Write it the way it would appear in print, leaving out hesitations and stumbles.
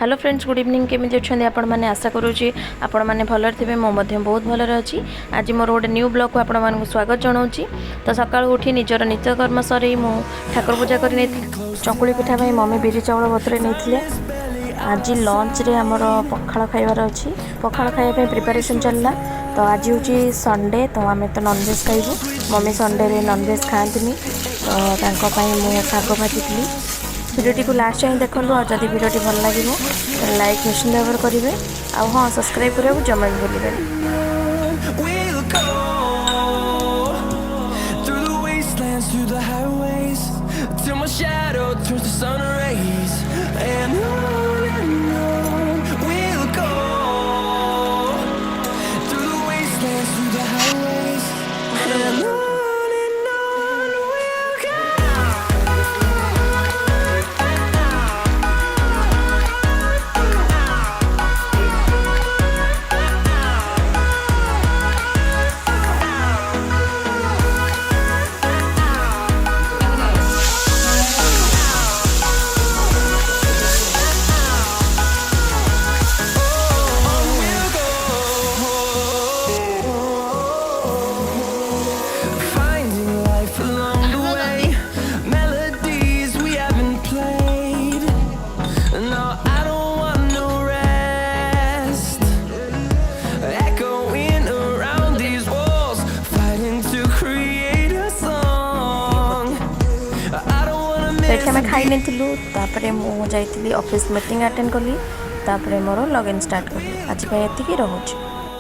Hello friends good evening केमी अच्छा आपण मैंने आशा करुँची आपण मैंने भलर थे बहुत भलर अच्छी आज मोर गोटे न्यू ब्लॉग को आपण मानक स्वागत जनाऊँगी। तो सकाळ उठी निजर नित्यकर्म सर मु ठाकुर पूजा कर चकुली पिठा मम्मी बिरी चाउल बतरे नहीं आज लंच रे आमर पखाड़ खाइबार अच्छी पखाड़ खाइबा प्रिपरेशन चलला। तो आज हूँ संडे तो आम तो नॉनवेज खाइबू मम्मी संडे रे नॉनवेज खाती तो मुझे शाग भाजी भिडियो को लास्ट टाइम देखूँ और जब भिडियो भल लगे लाइक निश्चित भाव करेंगे आ हाँ सब्सक्राइब करने को जमा भी भूलें। मैं खाई नहीं मुझे ऑफिस मीटिंग अटेंड कली मोर लॉगिन स्टार्ट कली आज एति रहुछि।